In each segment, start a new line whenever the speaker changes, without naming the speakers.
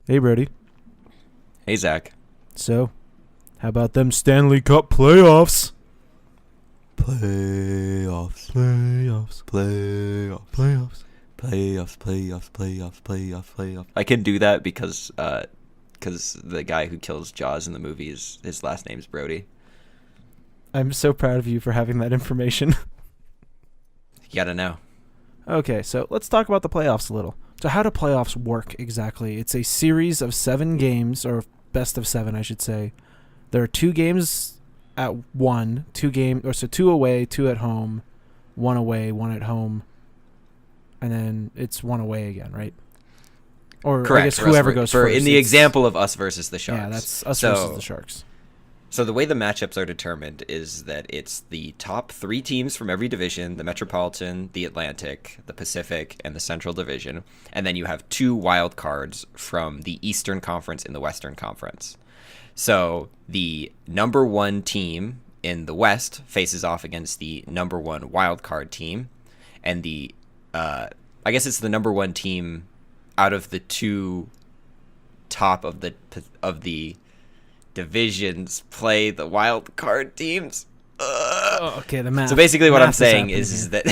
Hey, Brody.
Hey, Zach.
So, how about them Stanley Cup playoffs?
Playoffs.
Playoffs.
Playoffs.
Playoffs.
Playoffs. I can do that because the guy who kills Jaws in the movie his last name's Brody.
I'm so proud of you for having that information.
You gotta know.
Okay, so let's talk about the playoffs a little. So, how do playoffs work exactly? It's a series of 7 games, or best of 7, I should say. There are 2 games at one, 2 away, 2 at home, 1 away, 1 at home, and then it's 1 away again, right? Or
Correct.
I guess whoever goes first.
In the example of us versus the Sharks.
Yeah, that's us versus the Sharks.
So the way the matchups are determined is that it's the top 3 teams from every division: the Metropolitan, the Atlantic, the Pacific, and the Central Division. And then you have 2 wild cards from the Eastern Conference and the Western Conference. So the number 1 team in the West faces off against the number 1 wild card team, and I guess it's the number 1 team out of the 2 top of the divisions play the wild card teams.
Oh, okay, the math.
So basically what I'm saying
is
is that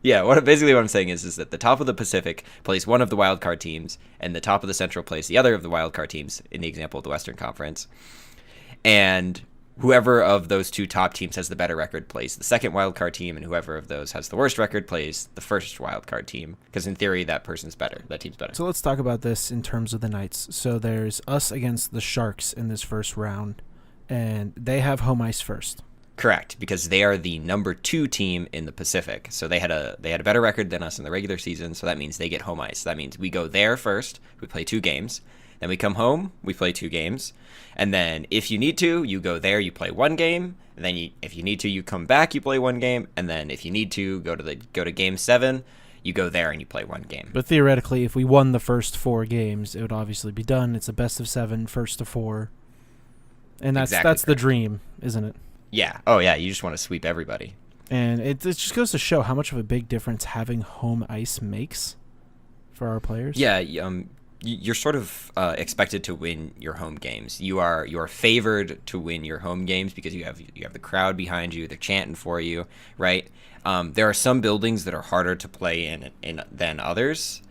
what I'm saying is that the top of the Pacific plays one of the wild card teams, and the top of the Central plays the other of the wild card teams in the example of the Western Conference. And whoever of those 2 top teams has the better record plays the second wild card team, and whoever of those has the worst record plays the first wild card team, because in theory that person's better, that team's better.
So let's talk about this in terms of the Knights. So there's us against the Sharks in this first round, and they have home ice first.
Correct, because they are the number 2 team in the Pacific. So they had a better record than us in the regular season, so that means they get home ice. That means we go there first, we play 2 games. Then we come home, we play 2 games. And then if you need to, you go there, you play 1 game. And then if you need to, you come back, you play 1 game. And then if you need to, go to game 7, you go there and you play 1 game.
But theoretically, if we won the first 4 games, it would obviously be done. It's a best of 7, first to 4. And that's the dream, isn't it?
Yeah. Oh, yeah. You just want to sweep everybody.
And it just goes to show how much of a big difference having home ice makes for our players.
Yeah. You're sort of expected to win your home games. You are favored to win your home games because you have the crowd behind you. They're chanting for you, right? There are some buildings that are harder to play in than others.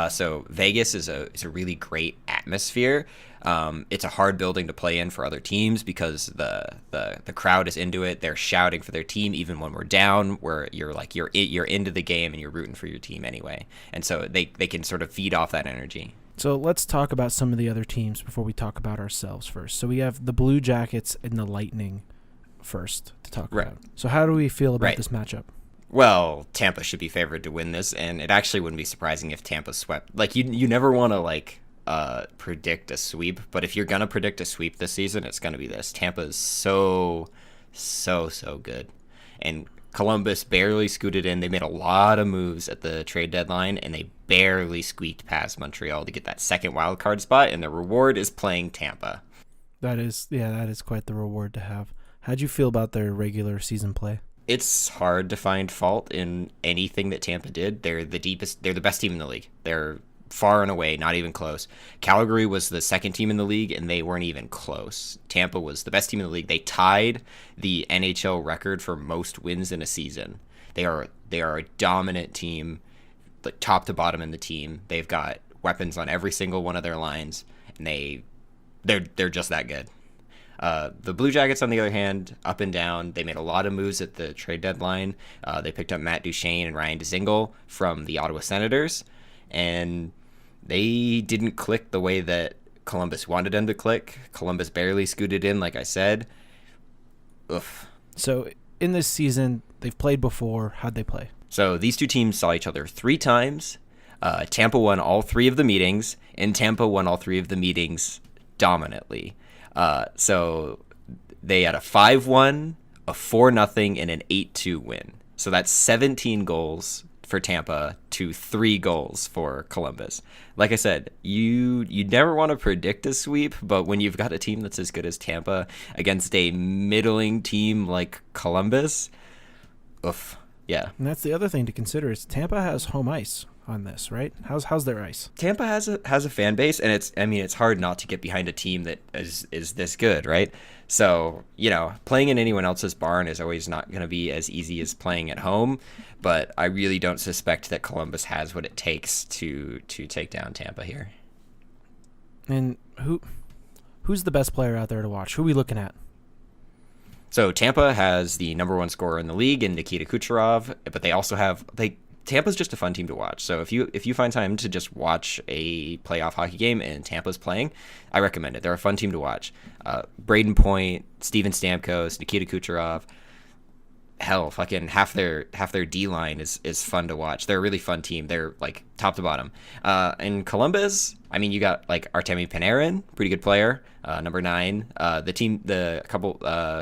So Vegas is a really great atmosphere. It's a hard building to play in for other teams because the crowd is into it. They're shouting for their team even when we're down, where you're into the game and you're rooting for your team anyway. And so they can sort of feed off that energy.
So let's talk about some of the other teams before we talk about ourselves first. So we have the Blue Jackets and the Lightning first to talk about. So how do we feel about this matchup?
Well, Tampa should be favored to win this, and it actually wouldn't be surprising if Tampa swept. Like, you never want to predict a sweep, but if you're gonna predict a sweep this season, it's gonna be this. Tampa is so good, and Columbus barely scooted in. They made a lot of moves at the trade deadline, and they barely squeaked past Montreal to get that second wild card spot, and the reward is playing Tampa.
That is quite the reward to have. How'd you feel about their regular season play?
It's hard to find fault in anything that Tampa did. They're the best team in the league. They're far and away, not even close. Calgary was the second team in the league, and they weren't even close. Tampa was the best team in the league. They tied the NHL record for most wins in a season. They are a dominant team, like top to bottom in the team. They've got weapons on every single one of their lines, and they're just that good. The Blue Jackets, on the other hand, up and down. They made a lot of moves at the trade deadline. They picked up Matt Duchene and Ryan Dzingel from the Ottawa Senators, and they didn't click the way that Columbus wanted them to click. Columbus barely scooted in, like I said. Oof.
So in this season, they've played before. How'd they play?
So these 2 teams saw each other 3 times. Tampa won all 3 of the meetings, and Tampa won all 3 of the meetings dominantly. So they had a 5-1, a 4-0, and an 8-2 win. So that's 17 goals for Tampa to 3 goals for Columbus. Like I said, you never want to predict a sweep, but when you've got a team that's as good as Tampa against a middling team like Columbus, oof, yeah.
And that's the other thing to consider is Tampa has home ice. on this, right? How's their ice?
Tampa has a fan base, and it's hard not to get behind a team that is this good, right? So, playing in anyone else's barn is always not going to be as easy as playing at home, but I really don't suspect that Columbus has what it takes to take down Tampa here.
And who's the best player out there to watch? Who are we looking at?
So Tampa has the number one scorer in the league in Nikita Kucherov, but they also have Tampa's just a fun team to watch. So if you find time to just watch a playoff hockey game and Tampa's playing, I recommend it. They're a fun team to watch. Braden Point, Steven Stamkos, Nikita Kucherov. Hell, fucking half their D line is fun to watch. They're a really fun team. They're like top to bottom. In Columbus, you got like Artemi Panarin, pretty good player, number 9. The couple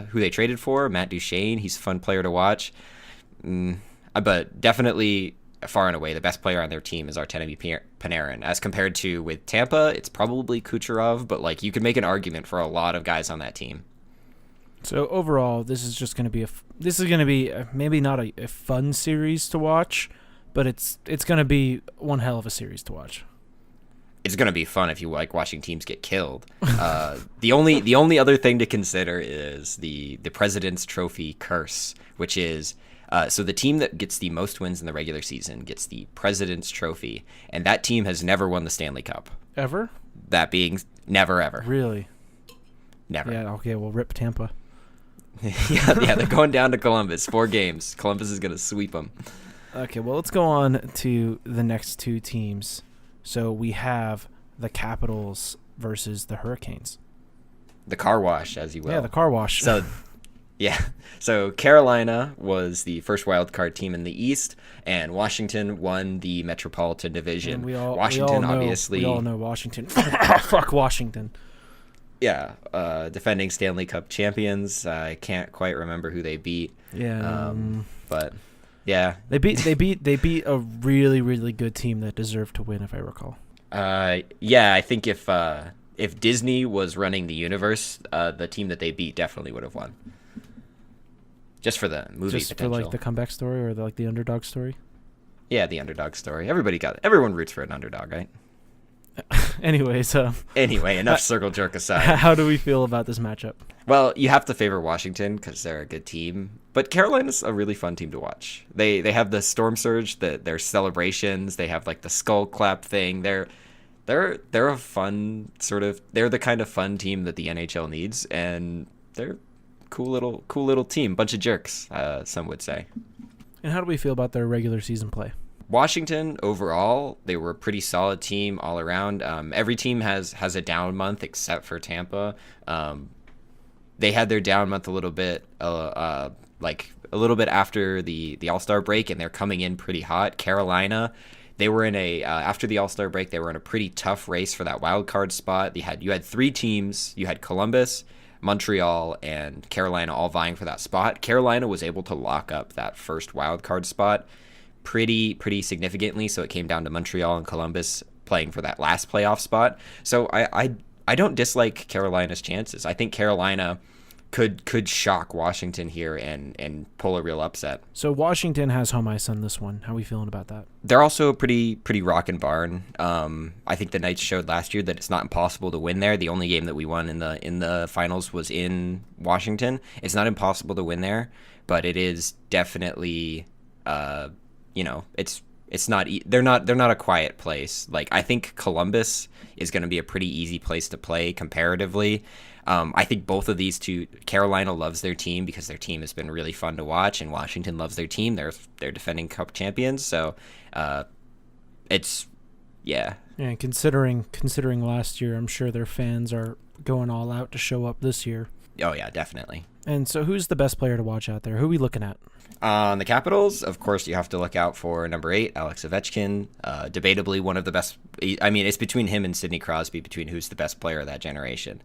who they traded for, Matt Duchene, he's a fun player to watch. But definitely far and away the best player on their team is Artemi Panarin. As compared to with Tampa, it's probably Kucherov, but like you could make an argument for a lot of guys on that team.
So overall, this is going to be maybe not a fun series to watch, but it's going to be one hell of a series to watch.
It's going to be fun if you like watching teams get killed. The only other thing to consider is the President's Trophy curse, which is so the team that gets the most wins in the regular season gets the President's Trophy, and that team has never won the Stanley Cup.
Ever?
That being never ever.
Really?
Never.
Yeah. Okay. Well, rip Tampa.
yeah, they're going down to Columbus. 4 games. Columbus is going to sweep them.
Okay, well, let's go on to the next 2 teams. So we have the Capitals versus the Hurricanes.
The car wash, as you will.
Yeah, the car wash.
So Carolina was the first wild card team in the East, and Washington won the Metropolitan Division.
And
Washington, obviously.
We all know Washington. Fuck Washington.
Yeah, defending Stanley Cup champions. I can't quite remember who they beat.
Yeah,
but yeah,
they beat a really, really good team that deserved to win, if I recall.
Yeah, I think if Disney was running the universe, the team that they beat definitely would have won. Just for the movie
Just
potential.
for like the comeback story or the underdog story.
Yeah, the underdog story. Everyone roots for an underdog, right?
Anyways,
anyway, enough circle jerk aside.
How do we feel about this matchup?
Well, you have to favor Washington because they're a good team, but Carolina's a really fun team to watch. They have the Storm Surge, their celebrations. They have like the skull clap thing. They're a fun they're the kind of fun team that the NHL needs, and they're cool little team, bunch of jerks, some would say.
And how do we feel about their regular season play?
Washington, overall, they were a pretty solid team all around. Every team has a down month except for Tampa. They had their down month a little bit, after the All-Star break, and they're coming in pretty hot. Carolina, they were in after the All-Star break, they were in a pretty tough race for that wild card spot. You had 3 teams. You had Columbus, Montreal, and Carolina all vying for that spot. Carolina was able to lock up that first wild card spot pretty significantly, so it came down to Montreal and Columbus playing for that last playoff spot. So I don't dislike Carolina's chances. I think Carolina could shock Washington here and pull a real upset.
So Washington has home ice on this one. How are we feeling about that?
They're also a pretty rockin' barn. I think the Knights showed last year that it's not impossible to win there. The only game that we won in the finals was in Washington. It's not impossible to win there, but it is definitely it's not they're not a quiet place. Like, I think Columbus is going to be a pretty easy place to play comparatively. I think both of these two, Carolina loves their team because their team has been really fun to watch, and Washington loves their team. They're defending Cup champions, so it's yeah.
Yeah, considering last year, I'm sure their fans are going all out to show up this year.
Oh yeah, definitely.
And so, who's the best player to watch out there? Who are we looking at?
On the Capitals, of course, you have to look out for number 8, Alex Ovechkin. Debatably one of the best. I mean, it's between him and Sidney Crosby, between who's the best player of that generation.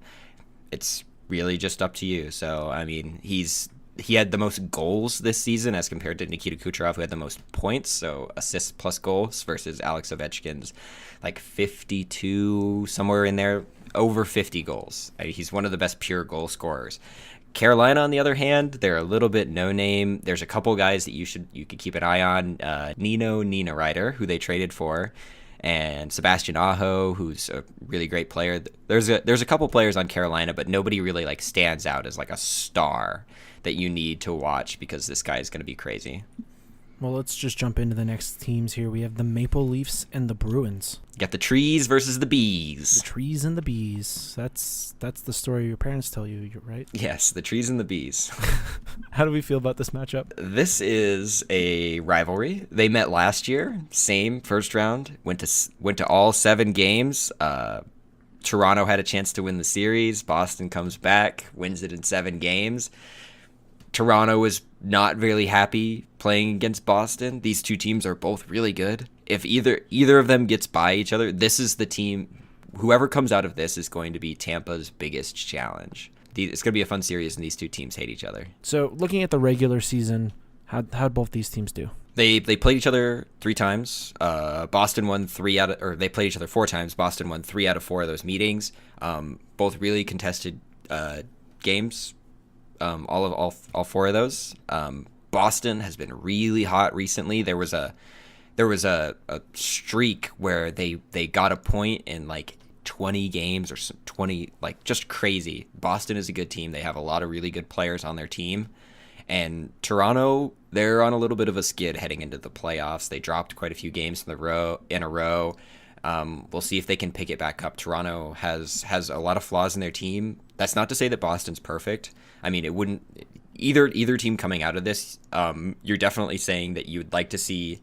It's really just up to you. So, I mean, he had the most goals this season as compared to Nikita Kucherov, who had the most points. So, assists plus goals versus Alex Ovechkin's like 52, somewhere in there, over 50 goals. I mean, he's one of the best pure goal scorers. Carolina, on the other hand, they're a little bit no name. There's a couple guys that you could keep an eye on. Nino Niederreiter, who they traded for, and Sebastian Aho, who's a really great player. There's a couple players on Carolina, but nobody really like stands out as like a star that you need to watch because this guy is going to be crazy.
Well, let's just jump into the next teams here. We have the Maple Leafs and the Bruins.
You got the trees versus the bees.
The trees and the bees. That's the story your parents tell you, right?
Yes, the trees and the bees.
How do we feel about this matchup?
This is a rivalry. They met last year, same first round. Went to all 7 games. Toronto had a chance to win the series. Boston comes back, wins it in 7 games. Toronto was not really happy playing against Boston. These two teams are both really good. If either of them gets by each other, this is the team. Whoever comes out of this is going to be Tampa's biggest challenge. It's going to be a fun series, and these two teams hate each other.
So, looking at the regular season, how'd both these teams do?
They played each other 3 times. Boston won 3 out of, or they played each other 4 times. Boston won 3 out of 4 of those meetings. Both really contested games. All 4 of those. Boston has been really hot recently. There was a streak where they got a point in like 20 games or 20, like just crazy. Boston is a good team. They have a lot of really good players on their team. And Toronto, they're on a little bit of a skid heading into the playoffs. They dropped quite a few games in a row. We'll see if they can pick it back up. Toronto has a lot of flaws in their team. That's not to say that Boston's perfect. I mean, it wouldn't either team coming out of this. You're definitely saying that you'd like to see,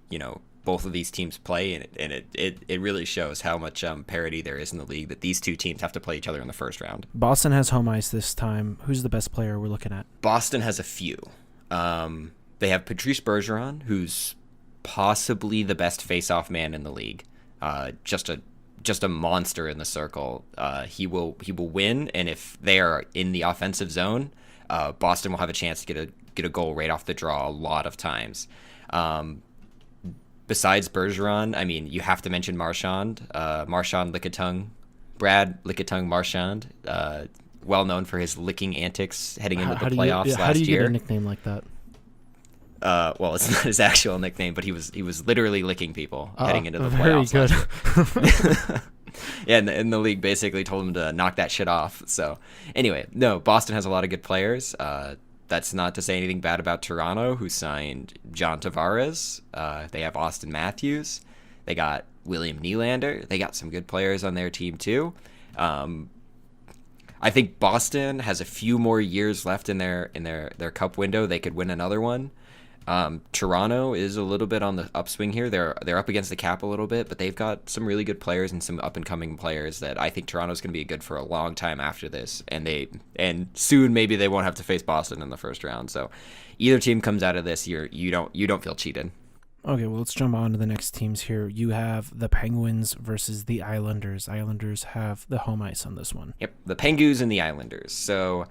both of these teams play, and it really shows how much parity there is in the league that these two teams have to play each other in the first round.
Boston has home ice this time. Who's the best player we're looking at?
Boston has a few. They have Patrice Bergeron, who's possibly the best face-off man in the league. Just a monster in the circle. He will win, and if they are in the offensive zone, Boston will have a chance to get a goal right off the draw a lot of times. Besides Bergeron, I mean, you have to mention Marchand Lickitung, Brad Lickitung Marchand, well known for his licking antics heading into the playoffs last year.
How do you get a nickname like that?
Well, it's not his actual nickname, but he was literally licking people heading into the
very
playoffs.
Good.
Yeah, and the league basically told him to knock that shit off. So anyway, no, Boston has a lot of good players. That's not to say anything bad about Toronto, who signed John Tavares. They have Austin Matthews. They got William Nylander. They got some good players on their team too. I think Boston has a few more years left in their cup window. They could win another one. Toronto is a little bit on the upswing here. They're up against the cap a little bit, but they've got some really good players and some up and coming players that I think Toronto's going to be good for a long time after this. And soon maybe they won't have to face Boston in the first round. So either team comes out of this, you don't feel cheated.
Okay, well, let's jump on to the next teams here. You have the Penguins versus the Islanders. Islanders have the home ice on this one.
Yep, the Penguins and the Islanders. So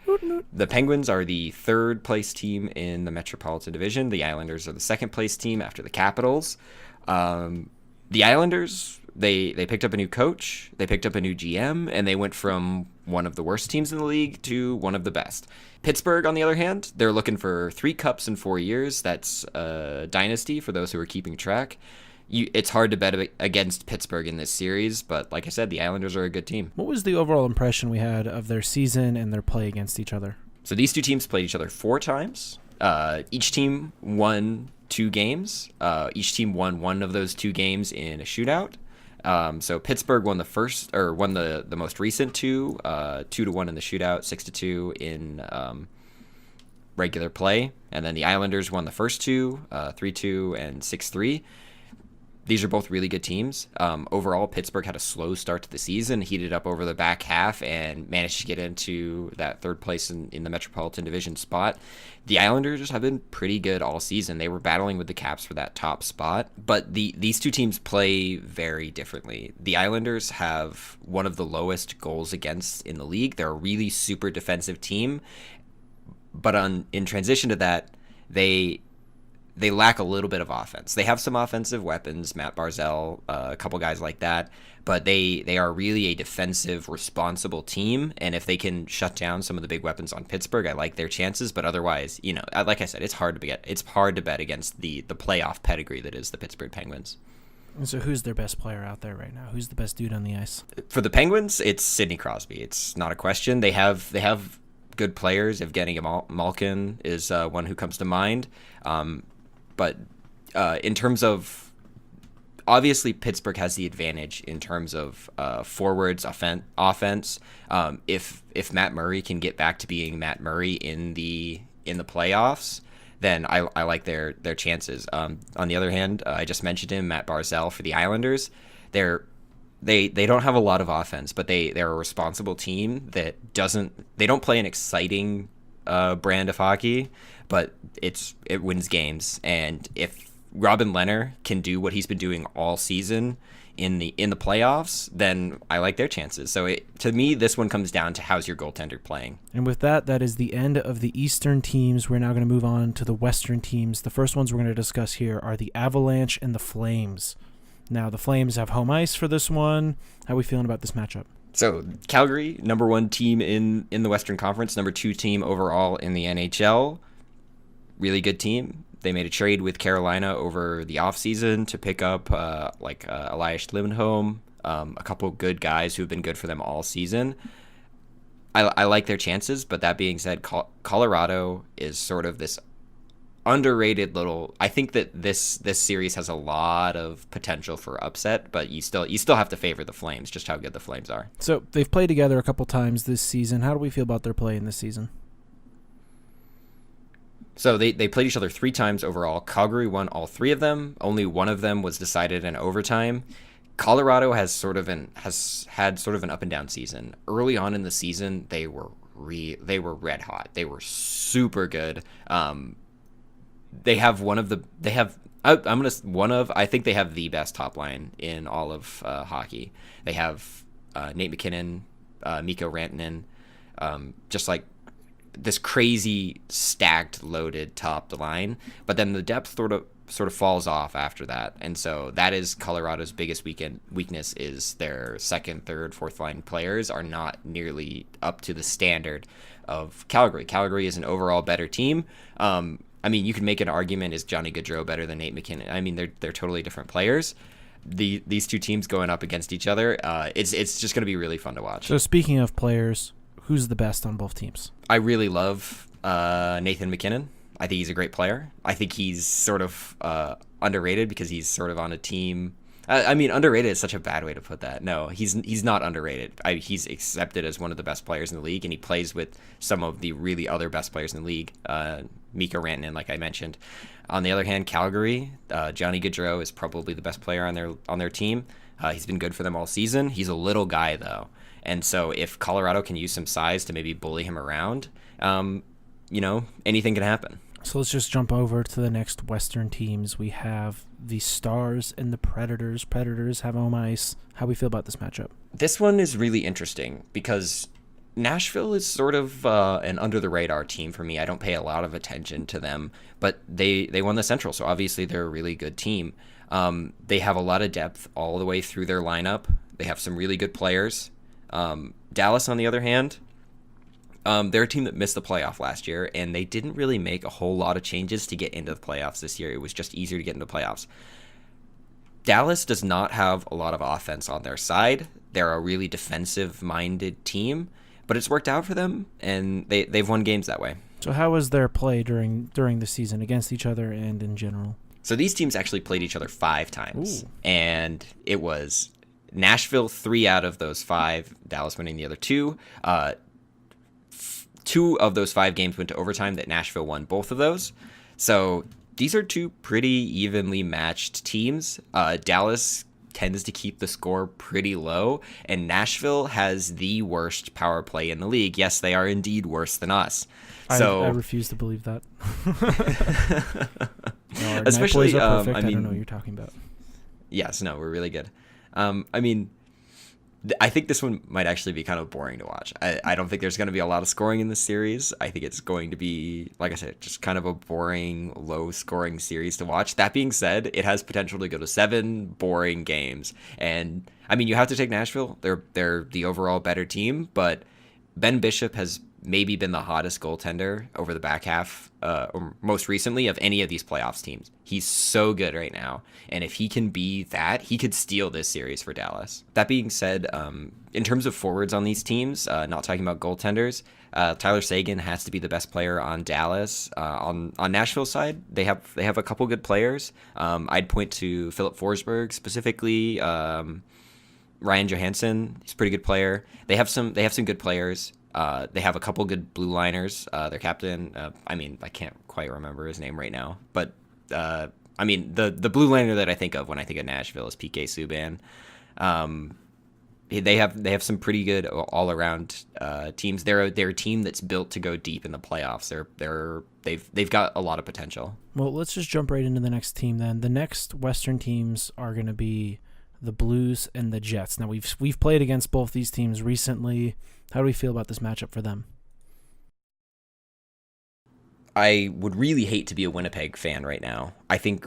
the Penguins are the 3rd place team in the Metropolitan Division. The Islanders are the 2nd place team after the Capitals. The Islanders, they picked up a new coach, they picked up a new GM, and they went from one of the worst teams in the league to one of the best. Pittsburgh, on the other hand, they're looking for 3 cups in 4 years. That's a dynasty for those who are keeping track. It's hard to bet against Pittsburgh in this series, but like I said, the Islanders are a good team.
What was the overall impression we had of their season and their play against each other?
So these two teams played each other 4 times. Each team won 2 games. Each team won one of those 2 games in a shootout. So Pittsburgh won the most recent 2, 2-1 in the shootout, 6-2 in regular play, and then the Islanders won the first 2, 3-2 and 6-3. These are both really good teams. Overall, Pittsburgh had a slow start to the season, heated up over the back half, and managed to get into that 3rd place in the Metropolitan Division spot. The Islanders have been pretty good all season. They were battling with the Caps for that top spot, but these two teams play very differently. The Islanders have one of the lowest goals against in the league. They're a really super defensive team, but in transition to that, they they lack a little bit of offense. They have some offensive weapons, Matt Barzal, a couple guys like that, but they are really a defensive, responsible team. And if they can shut down some of the big weapons on Pittsburgh, I like their chances. But otherwise, like I said, it's hard to bet against the playoff pedigree that is the Pittsburgh Penguins.
And so who's their best player out there right now? Who's the best dude on the ice?
For the Penguins, it's Sidney Crosby. It's not a question. They have good players. Evgeny Malkin is one who comes to mind. But in terms of, obviously Pittsburgh has the advantage in terms of forwards, offense. If Matt Murray can get back to being Matt Murray in the playoffs, then I like their chances. On the other hand, I just mentioned him, Matt Barzal for the Islanders. They don't have a lot of offense, but they're a responsible team that they don't play an exciting brand of hockey, but it wins games. And if Robin Lehner can do what he's been doing all season in the playoffs, then I like their chances. So to me, this one comes down to how's your goaltender playing.
And with that is the end of the Eastern teams. We're now going to move on to the Western teams. The first ones we're going to discuss here are the Avalanche and the Flames. Now, the Flames have home ice for this one. How are we feeling about this matchup?
So Calgary, number 1 team in the Western Conference, number 2 team overall in the NHL. Really good team. They made a trade with Carolina over the offseason to pick up Elias Lindholm, a couple good guys who have been good for them all season. I like their chances, but that being said, Colorado is sort of this underrated little. I think that this series has a lot of potential for upset, but you still have to favor the Flames, just how good the Flames are.
So they've played together a couple times this season. How do we feel about their play in this season?
So they played each other 3 times overall. Calgary won all 3 of them. Only one of them was decided in overtime. Colorado has had sort of an up and down season. Early on in the season, they were red hot. They were super good. They have I think they have the best top line in all of hockey. They have Nate McKinnon, Mikko Rantanen, just like this crazy stacked, loaded top line. But then the depth sort of falls off after that, and so that is Colorado's biggest weakness is their second, third, fourth line players are not nearly up to the standard of Calgary. Calgary is an overall better team. I mean, you can make an argument, is Johnny Gaudreau better than Nate McKinnon? I mean, they're totally different players. These two teams going up against each other, it's just going to be really fun to watch.
So speaking of players, who's the best on both teams?
I really love Nathan McKinnon. I think he's a great player. I think he's sort of underrated because he's sort of on a team. I mean, underrated is such a bad way to put that. No, he's not underrated. He's accepted as one of the best players in the league, and he plays with some of the really other best players in the league. Mikko Rantanen, like I mentioned. On the other hand, Calgary, Johnny Gaudreau is probably the best player on their team. He's been good for them all season. He's a little guy though, and so if Colorado can use some size to maybe bully him around, anything can happen.
So let's just jump over to the next Western teams. We have the Stars and the Predators. Predators have home ice. How do we feel about this matchup?
This one is really interesting because Nashville is sort of an under-the-radar team for me. I don't pay a lot of attention to them, but they won the Central, so obviously they're a really good team. They have a lot of depth all the way through their lineup. They have some really good players. Dallas, on the other hand, they're a team that missed the playoff last year, and they didn't really make a whole lot of changes to get into the playoffs this year. It was just easier to get into the playoffs. Dallas does not have a lot of offense on their side. They're a really defensive-minded team, but it's worked out for them, and they've won games that way.
So how was their play during the season against each other and in general?
So these teams actually played each other 5 times, and it was Nashville 3 out of those 5, Dallas winning the other 2. 2 of those 5 games went to overtime that Nashville won both of those. So these are 2 pretty evenly matched teams. Dallas tends to keep the score pretty low, and Nashville has the worst power play in the league. Yes, they are indeed worse than us. So
I refuse to believe that. No,
especially,
I don't know what you're talking about.
Yes, no, we're really good. I mean, I think this one might actually be kind of boring to watch. I don't think there's going to be a lot of scoring in this series. I think it's going to be, like I said, just kind of a boring, low-scoring series to watch. That being said, it has potential to go to 7 boring games. And, I mean, you have to take Nashville. They're the overall better team, but Ben Bishop has maybe been the hottest goaltender over the back half, or most recently, of any of these playoffs teams. He's so good right now. And if he can be that, he could steal this series for Dallas. That being said, in terms of forwards on these teams, not talking about goaltenders, Tyler Seguin has to be the best player on Dallas. On Nashville's side, they have a couple good players. I'd point to Philip Forsberg specifically. Ryan Johansson, he's a pretty good player. They have some good players. They have a couple good blue liners. Their captain, I can't quite remember his name right now, but the blue liner that I think of when I think of Nashville is PK Subban. They have some pretty good all around teams. They're a team that's built to go deep in the playoffs. They've got a lot of potential.
Well, let's just jump right into the next team then. The next Western teams are going to be the Blues and the Jets. Now we've played against both these teams recently. How do we feel about this matchup for them?
I would really hate to be a Winnipeg fan right now. I think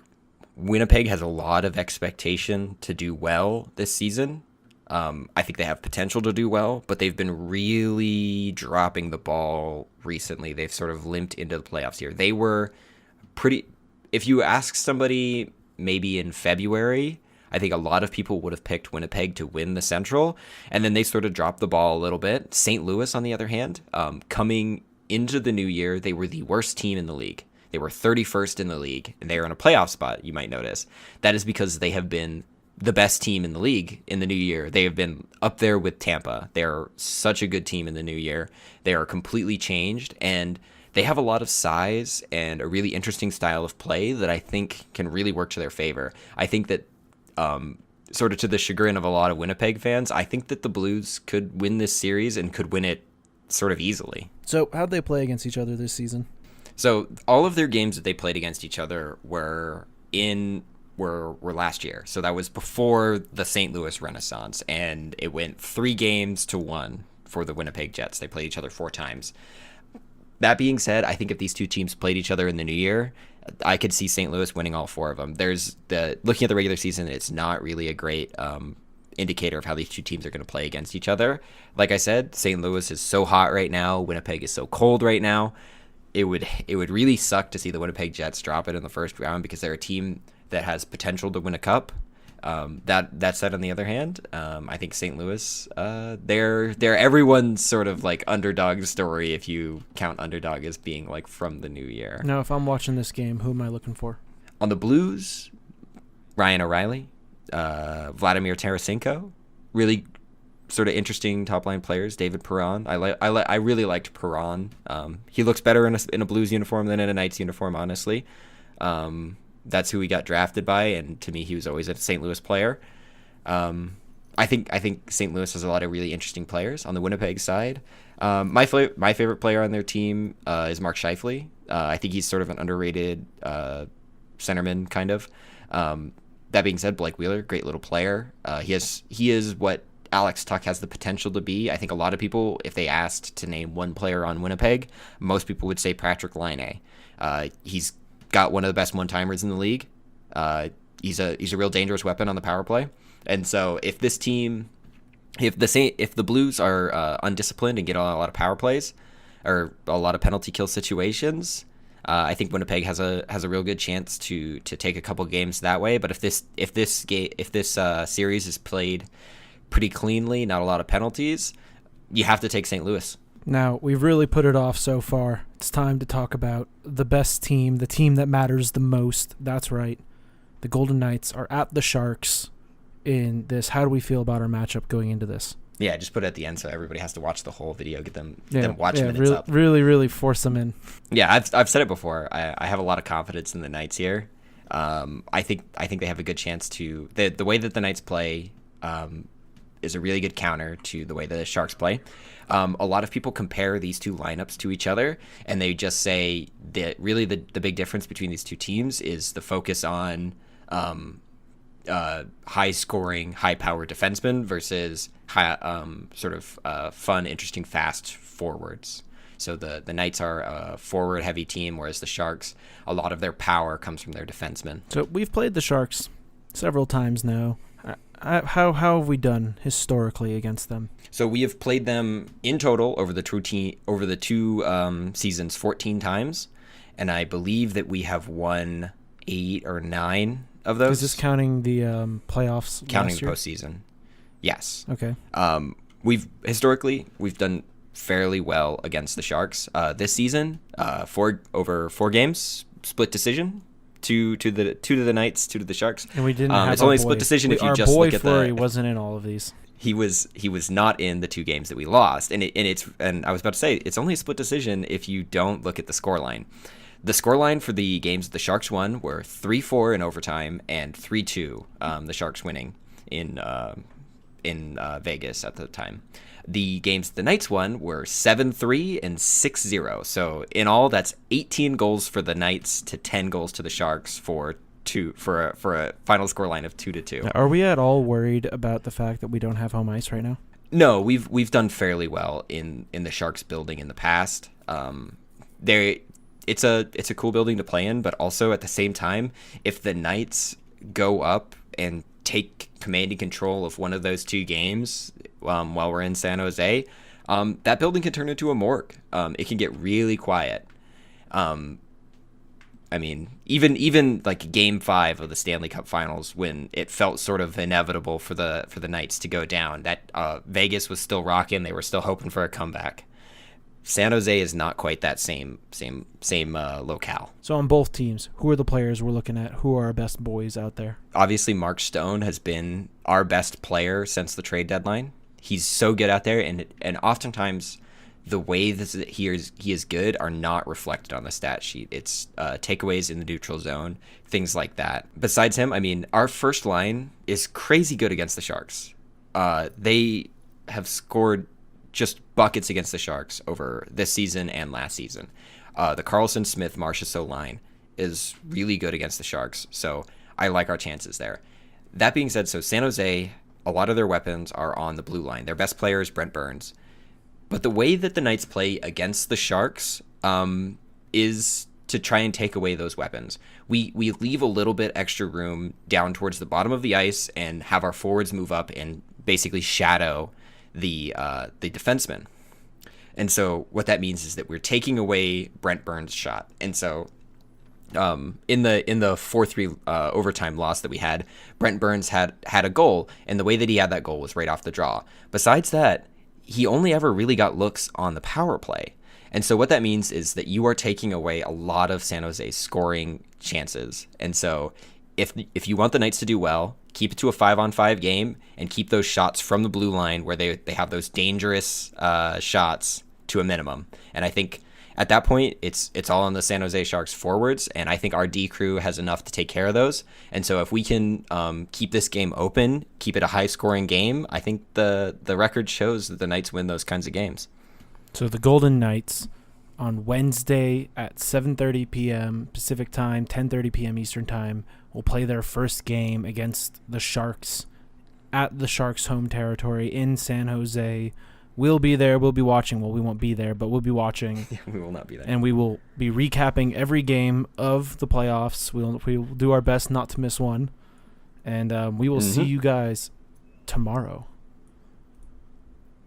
Winnipeg has a lot of expectation to do well this season. I think they have potential to do well, but they've been really dropping the ball recently. They've sort of limped into the playoffs here. They were pretty... If you ask somebody maybe in February, I think a lot of people would have picked Winnipeg to win the Central, and then they sort of dropped the ball a little bit. St. Louis, on the other hand, coming into the new year, they were the worst team in the league. They were 31st in the league, and they are in a playoff spot, you might notice. That is because they have been the best team in the league in the new year. They have been up there with Tampa. They're such a good team in the new year. They are completely changed, and they have a lot of size and a really interesting style of play that I think can really work to their favor. I think that sort of to the chagrin of a lot of Winnipeg fans, I think that the Blues could win this series and could win it sort of easily.
So how'd they play against each other this season?
So all of their games that they played against each other were last year. So that was before the St. Louis Renaissance, and it went 3-1 for the Winnipeg Jets. They played each other 4 times. That being said, I think if these two teams played each other in the new year, I could see St. Louis winning all 4 of them. Looking at the regular season, it's not really a great indicator of how these two teams are going to play against each other. Like I said, St. Louis is so hot right now. Winnipeg is so cold right now. It would really suck to see the Winnipeg Jets drop it in the first round because they're a team that has potential to win a cup. That said, on the other hand, I think St. Louis, they're everyone's sort of like underdog story if you count underdog as being like from the new year.
Now, if I'm watching this game, who am I looking for?
On the Blues, Ryan O'Reilly, Vladimir Tarasenko, really sort of interesting top line players. David Perron, I really liked Perron. He looks better in a Blues uniform than in a Knights uniform, honestly. That's who he got drafted by, and to me, he was always a St. Louis player. I think St. Louis has a lot of really interesting players on the Winnipeg side. My favorite player on their team is Mark Scheifele. I think he's sort of an underrated centerman, kind of. That being said, Blake Wheeler, great little player. He is what Alex Tuch has the potential to be. I think a lot of people, if they asked to name one player on Winnipeg, most people would say Patrick Laine. He's got one of the best one-timers in the league. He's a real dangerous weapon on the power play. And so if this team, if the Blues are undisciplined and get a lot of power plays or a lot of penalty kill situations, I think Winnipeg has a real good chance to take a couple games that way. But if this series is played pretty cleanly, not a lot of penalties, you have to take St. Louis.
Now, we've really put it off so far. It's time to talk about the best team, the team that matters the most. That's right. The Golden Knights are at the Sharks in this. How do we feel about our matchup going into this?
Yeah, just put it at the end so everybody has to watch the whole video, get them watch minutes up.
Really force them in.
Yeah, I've said it before. I have a lot of confidence in the Knights here. I think they have a good chance to. The way that the Knights play is a really good counter to the way that the Sharks play. A lot of people compare these two lineups to each other, and they just say that really the big difference between these two teams is the focus on high scoring, high powered defensemen versus fun, interesting, fast forwards. So the Knights are a forward heavy team, whereas the Sharks, a lot of their power comes from their defensemen.
So we've played the Sharks several times now. How have we done historically against them?
So we have played them in total over the two seasons 14 times, and I believe that we have won 8 or 9 of those.
Is this counting the playoffs?
Counting
last
the
year?
postseason. Yes.
Okay.
We've done fairly well against the Sharks. This season, over 4 games, split decision. 2 to the Knights, 2 to the Sharks.
And we didn't have
it's only a split decision if you just look at
Fleury wasn't in all of these.
He was not in the 2 games that we lost, and I was about to say it's only a split decision if you don't look at the scoreline. The scoreline for the games the Sharks won were 3-4 in overtime and 3-2. The Sharks winning in Vegas at the time. The games the Knights won were 7-3 and 6-0. So in all, that's 18 goals for the Knights to 10 goals to the Sharks for a final scoreline of 2-2.
Are we at all worried about the fact that we don't have home ice right now?
No, we've done fairly well in the Sharks building in the past. It's a cool building to play in, but also at the same time, if the Knights go up and take command and control of one of those 2 games while we're in San Jose, that building can turn into a morgue. It can get really quiet. I mean, even like Game 5 of the Stanley Cup Finals, when it felt sort of inevitable for the Knights to go down, that Vegas was still rocking. They were still hoping for a comeback. San Jose is not quite that same locale.
So on both teams, who are the players we're looking at? Who are our best boys out there?
Obviously, Mark Stone has been our best player since the trade deadline. He's so good out there, and oftentimes the way that he is good are not reflected on the stat sheet. It's takeaways in the neutral zone, things like that. Besides him, I mean, our first line is crazy good against the Sharks. They have scored just buckets against the Sharks over this season and last season. The Carlson, Smith, Marchessault line is really good against the Sharks, so I like our chances there. That being said, so San Jose, a lot of their weapons are on the blue line. Their best player is Brent Burns. But the way that the Knights play against the Sharks is to try and take away those weapons. We leave a little bit extra room down towards the bottom of the ice and have our forwards move up and basically shadow the defenseman. And so what that means is that we're taking away Brent Burns' shot. And so in the 4-3 overtime loss that we had, Brent Burns had a goal, and the way that he had that goal was right off the draw. Besides that, he only ever really got looks on the power play. And so what that means is that you are taking away a lot of San Jose's scoring chances. And so if you want the Knights to do well, keep it to a 5-on-5 game and keep those shots from the blue line where they have those dangerous shots to a minimum. And I think at that point, it's all on the San Jose Sharks forwards, and I think our D crew has enough to take care of those. And so if we can keep this game open, keep it a high-scoring game, I think the record shows that the Knights win those kinds of games.
So the Golden Knights on Wednesday at 7:30 p.m. Pacific Time, 10:30 p.m. Eastern Time, will play their first game against the Sharks at the Sharks' home territory in San Jose. We'll be there. We'll be watching. Well, we won't be there, but we'll be watching.
We will not be there.
And we will be recapping every game of the playoffs. We will do our best not to miss one. And we will see you guys tomorrow.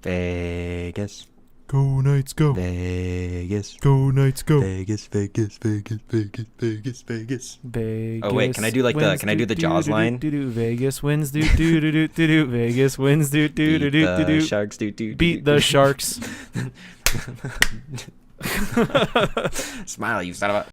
Vegas.
Go Knights, go.
Vegas.
Go Knights, go.
Vegas, Vegas, Vegas, Vegas, Vegas, Vegas.
Vegas.
Oh wait, can I do the Jaws line?
Vegas wins do do do do do do. Vegas wins do do do do do do.
Sharks do do.
Beat the Sharks.
Smile, you son of a.